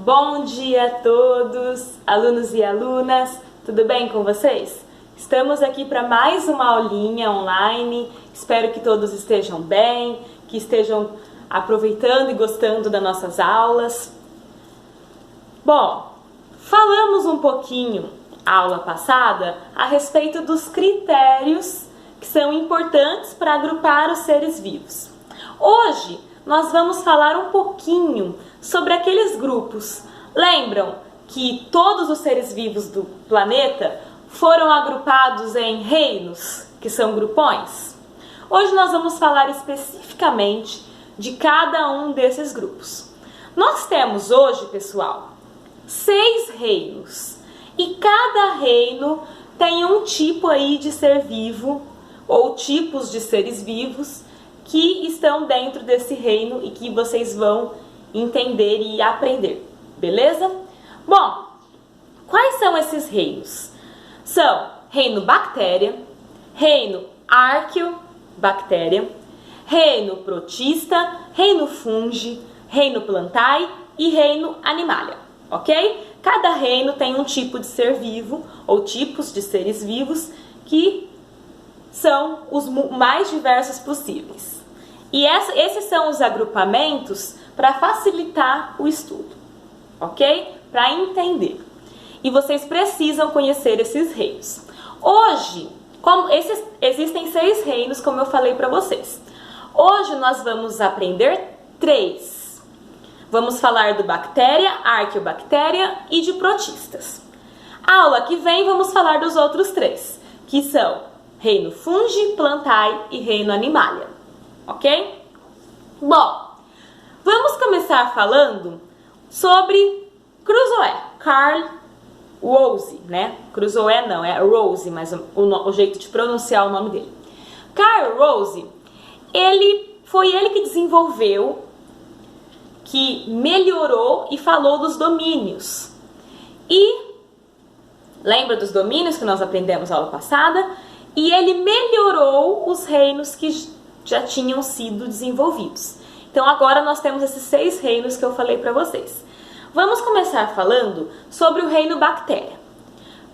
Bom dia a todos, alunos e alunas, tudo bem com vocês? Estamos aqui para mais uma aulinha online, espero que todos estejam bem, que estejam aproveitando e gostando das nossas aulas. Bom, falamos um pouquinho, aula passada, a respeito dos critérios que são importantes para agrupar os seres vivos. Hoje, nós vamos falar um pouquinho sobre aqueles grupos. Lembram que todos os seres vivos do planeta foram agrupados em reinos, que são grupões? Hoje nós vamos falar especificamente de cada um desses grupos. Nós temos hoje, pessoal, 6 reinos. E cada reino tem um tipo aí de ser vivo, ou tipos de seres vivos, que estão dentro desse reino e que vocês vão entender e aprender, beleza? Bom, quais são esses reinos? São reino bactéria, reino arqueobactéria, reino protista, reino fungi, reino plantae e reino animalia, ok? Cada reino tem um tipo de ser vivo ou tipos de seres vivos que são os mais diversos possíveis. E esses são os agrupamentos para facilitar o estudo, ok? Para entender. E vocês precisam conhecer esses reinos. Hoje, existem 6 reinos, como eu falei para vocês. Hoje nós vamos aprender 3. Vamos falar do bactéria, arqueobactéria e de protistas. A aula que vem vamos falar dos outros 3, que são reino fungi, plantae e reino animalia, ok? Bom, vamos começar falando sobre Crusoe, Carl Rose, né? Crusoe não, é Rose, mas o jeito de pronunciar o nome dele. Carl Rose, foi ele que desenvolveu, que melhorou e falou dos domínios. E lembra dos domínios que nós aprendemos na aula passada? E ele melhorou os reinos que já tinham sido desenvolvidos. Então agora nós temos esses 6 reinos que eu falei para vocês. Vamos começar falando sobre o reino bactéria.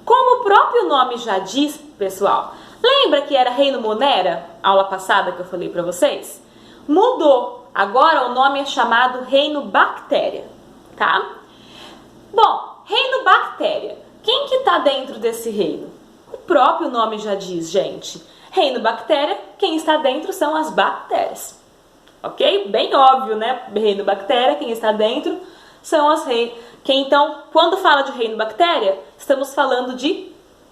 Como o próprio nome já diz, pessoal, lembra que era reino Monera, aula passada que eu falei para vocês? Mudou. Agora o nome é chamado reino bactéria, tá? Bom, reino bactéria. Quem que está dentro desse reino? O próprio nome já diz, gente. Reino bactéria, quem está dentro são as bactérias. Ok? Bem óbvio, né? Reino bactéria, quem está dentro são as reinos. Então, quando fala de reino bactéria, estamos falando de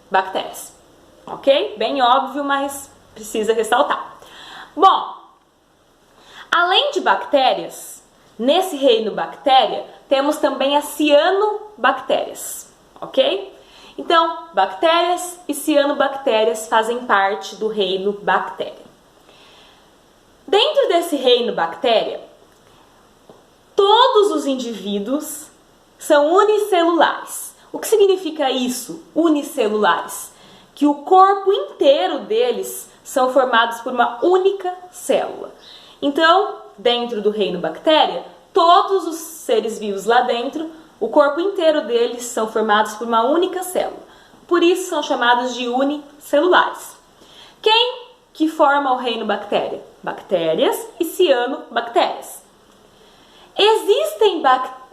bactérias. Ok? Bem óbvio, mas precisa ressaltar. Bom, além de bactérias, nesse reino bactéria, temos também as cianobactérias. Ok? Então, bactérias e cianobactérias fazem parte do reino bactéria. Dentro desse reino bactéria, todos os indivíduos são unicelulares. O que significa isso, unicelulares? Que o corpo inteiro deles são formados por uma única célula. Então, dentro do reino bactéria, todos os seres vivos lá dentro, o corpo inteiro deles são formados por uma única célula. Por isso são chamados de unicelulares. Quem que forma o reino bactéria? Bactérias e cianobactérias.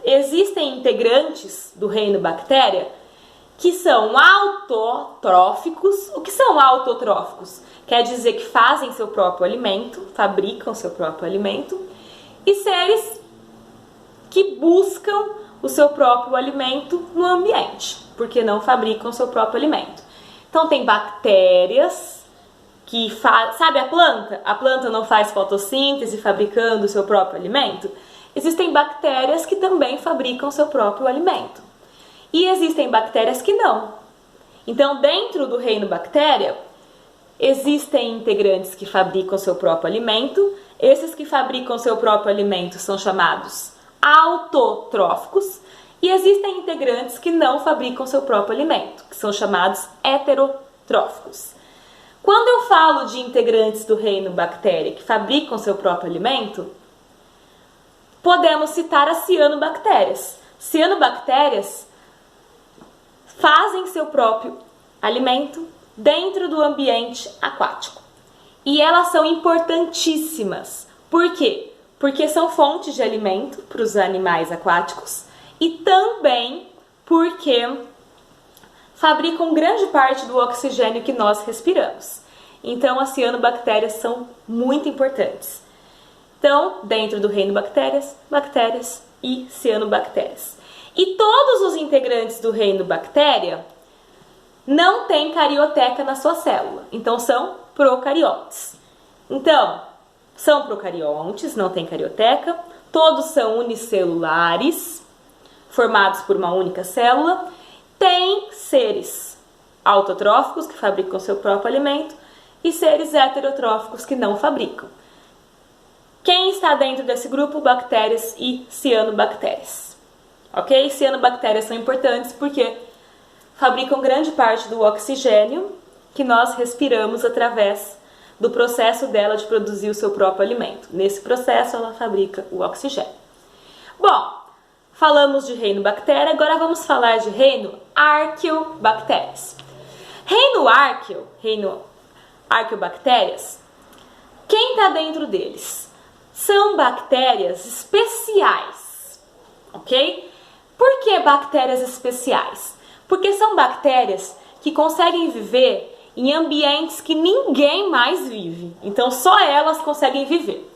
Existem integrantes do reino bactéria que são autotróficos. O que são autotróficos? Quer dizer que fazem seu próprio alimento, fabricam seu próprio alimento. E seres que buscam o seu próprio alimento no ambiente, porque não fabricam seu próprio alimento. Então tem bactérias que sabe a planta? A planta não faz fotossíntese fabricando o seu próprio alimento? Existem bactérias que também fabricam seu próprio alimento. E existem bactérias que não. Então, dentro do reino bactéria, existem integrantes que fabricam seu próprio alimento. Esses que fabricam seu próprio alimento são chamados autotróficos. E existem integrantes que não fabricam seu próprio alimento, que são chamados heterotróficos. Quando eu falo de integrantes do reino bactéria que fabricam seu próprio alimento, podemos citar as cianobactérias. cianobactérias fazem seu próprio alimento dentro do ambiente aquático. E elas são importantíssimas. Por quê? Porque são fontes de alimento para os animais aquáticos e também porque fabricam grande parte do oxigênio que nós respiramos. Então, as cianobactérias são muito importantes. Então, dentro do reino bactérias, bactérias e cianobactérias. E todos os integrantes do reino bactéria não têm carioteca na sua célula. Então, são procariontes. Então, são procariontes, não tem carioteca. Todos são unicelulares, formados por uma única célula. Tem seres autotróficos, que fabricam seu próprio alimento, e seres heterotróficos, que não fabricam. Quem está dentro desse grupo? Bactérias e cianobactérias. Ok? Cianobactérias são importantes porque fabricam grande parte do oxigênio que nós respiramos através do processo dela de produzir o seu próprio alimento. Nesse processo, ela fabrica o oxigênio. Bom, falamos de reino bactéria, agora vamos falar de reino arqueobactérias. Reino arqueobactérias, quem está dentro deles? São bactérias especiais, ok? Por que bactérias especiais? Porque são bactérias que conseguem viver em ambientes que ninguém mais vive. Então, só elas conseguem viver.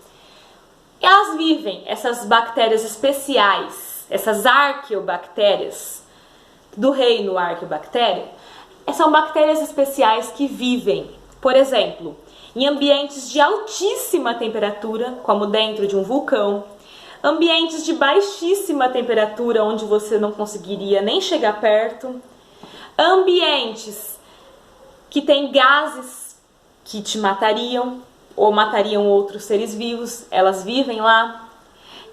Elas vivem, essas bactérias especiais, essas arqueobactérias do reino arqueobactéria, são bactérias especiais que vivem, por exemplo, em ambientes de altíssima temperatura, como dentro de um vulcão, ambientes de baixíssima temperatura, onde você não conseguiria nem chegar perto, ambientes que têm gases que te matariam ou matariam outros seres vivos, elas vivem lá.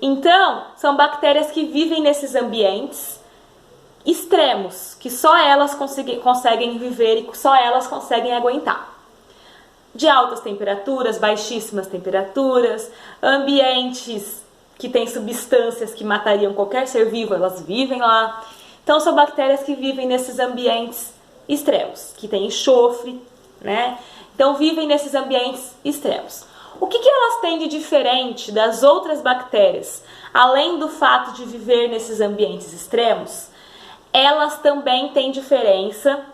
Então, são bactérias que vivem nesses ambientes extremos, que só elas conseguem viver e só elas conseguem aguentar. De altas temperaturas, baixíssimas temperaturas, ambientes que têm substâncias que matariam qualquer ser vivo, elas vivem lá. Então, são bactérias que vivem nesses ambientes extremos, que tem enxofre, né? Então, vivem nesses ambientes extremos. O que elas têm de diferente das outras bactérias? Além do fato de viver nesses ambientes extremos, elas também têm diferença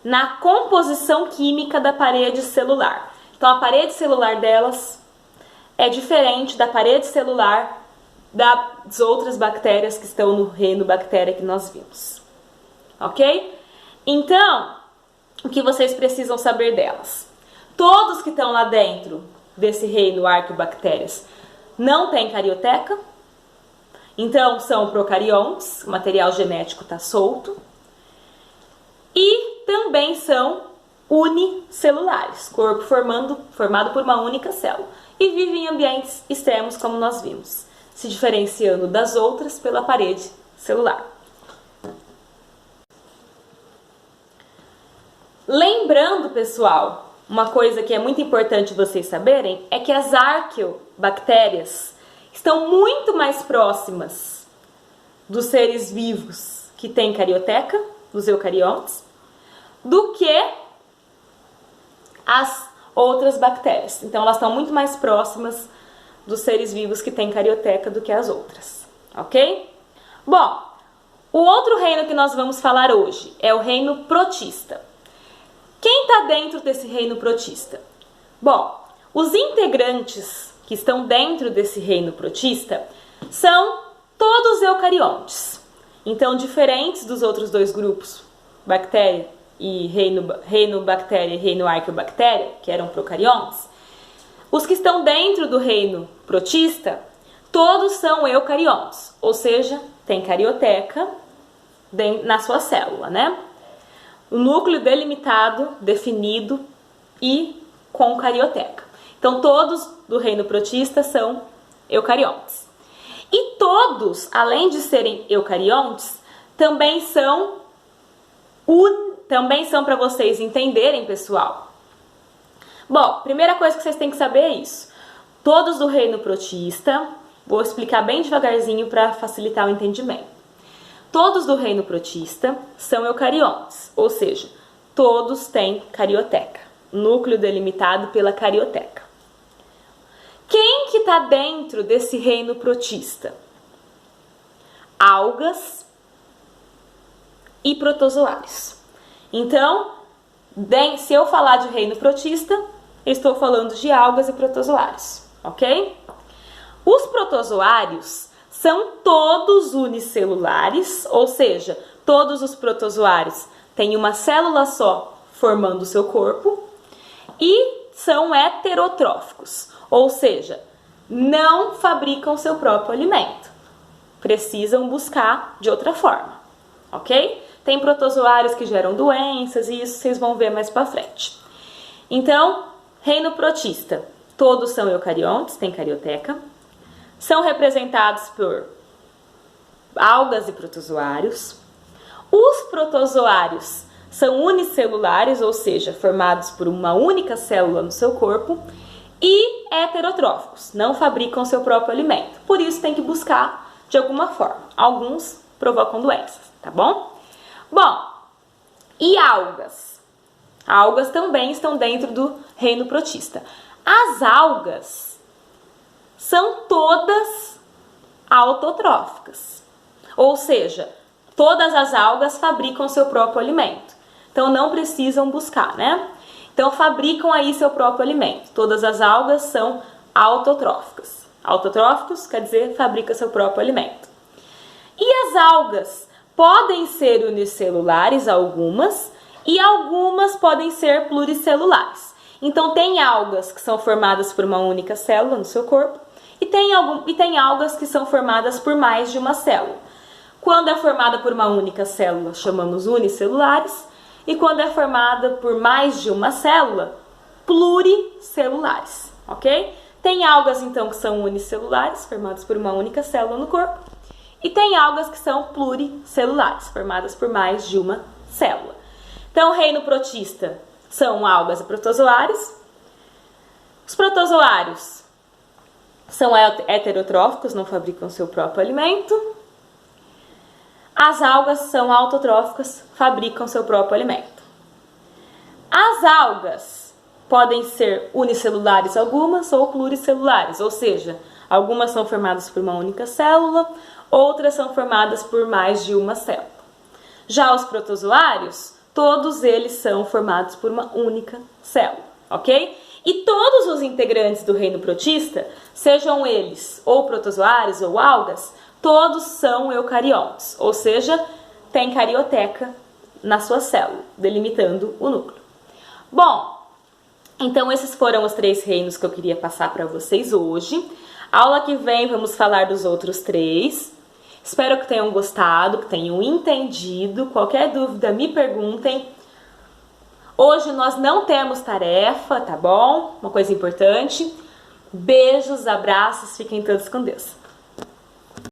na composição química da parede celular. Então, a parede celular delas é diferente da parede celular das outras bactérias que estão no reino bactéria que nós vimos. Ok? Então, o que vocês precisam saber delas? Todos que estão lá dentro desse reino arqueobactérias não têm carioteca. Então, são procariontes, o material genético está solto. E também são unicelulares, corpo formado por uma única célula. E vivem em ambientes extremos, como nós vimos, se diferenciando das outras pela parede celular. Lembrando, pessoal, uma coisa que é muito importante vocês saberem é que as arqueobactérias estão muito mais próximas dos seres vivos que têm carioteca, dos eucariontes, do que as outras bactérias. Então, elas estão muito mais próximas dos seres vivos que têm carioteca do que as outras, ok? Bom, o outro reino que nós vamos falar hoje é o reino protista. Quem está dentro desse reino protista? Bom, os integrantes que estão dentro desse reino protista são todos eucariontes. Então, diferentes dos outros dois grupos, bactéria e reino bactéria e reino arqueobactéria, que eram procariontes, os que estão dentro do reino protista, todos são eucariontes, ou seja, tem carioteca na sua célula, né? O núcleo delimitado, definido e com carioteca. Então, todos do reino protista são eucariontes. E todos, além de serem eucariontes, também são para vocês entenderem, pessoal. Bom, primeira coisa que vocês têm que saber é isso. Todos do reino protista, vou explicar bem devagarzinho para facilitar o entendimento. Todos do reino protista são eucariontes, ou seja, todos têm carioteca, núcleo delimitado pela carioteca. Quem que está dentro desse reino protista? Algas e protozoários. Então, se eu falar de reino protista, eu estou falando de algas e protozoários, ok? Os protozoários são todos unicelulares, ou seja, todos os protozoários têm uma célula só formando o seu corpo e são heterotróficos, ou seja, não fabricam seu próprio alimento. Precisam buscar de outra forma, ok? Tem protozoários que geram doenças e isso vocês vão ver mais para frente. Então, reino protista, todos são eucariontes, tem carioteca. São representados por algas e protozoários. Os protozoários são unicelulares, ou seja, formados por uma única célula no seu corpo. E heterotróficos, não fabricam seu próprio alimento. Por isso tem que buscar de alguma forma. Alguns provocam doenças, tá bom? Bom, e algas? Algas também estão dentro do reino protista. As algas são todas autotróficas, ou seja, todas as algas fabricam seu próprio alimento, então não precisam buscar, né? Então fabricam aí seu próprio alimento. Todas as algas são autotróficas. Autotróficos quer dizer fabrica seu próprio alimento. E as algas podem ser unicelulares, algumas, e algumas podem ser pluricelulares. Então tem algas que são formadas por uma única célula no seu corpo e tem algas que são formadas por mais de uma célula. Quando é formada por uma única célula, chamamos unicelulares, e quando é formada por mais de uma célula, pluricelulares, ok? Tem algas então que são unicelulares, formadas por uma única célula no corpo, e tem algas que são pluricelulares, formadas por mais de uma célula. Então, o reino protista são algas e protozoários. Os protozoários são heterotróficos, não fabricam seu próprio alimento. As algas são autotróficas, fabricam seu próprio alimento. As algas podem ser unicelulares algumas ou pluricelulares, ou seja, algumas são formadas por uma única célula, outras são formadas por mais de uma célula. Já os protozoários, todos eles são formados por uma única célula, ok? E todos os integrantes do reino protista, sejam eles ou protozoários ou algas, todos são eucariontes, ou seja, tem carioteca na sua célula, delimitando o núcleo. Bom, então esses foram os 3 reinos que eu queria passar para vocês hoje. Aula que vem vamos falar dos outros 3. Espero que tenham gostado, que tenham entendido. Qualquer dúvida me perguntem. Hoje nós não temos tarefa, tá bom? Uma coisa importante. Beijos, abraços, fiquem todos com Deus.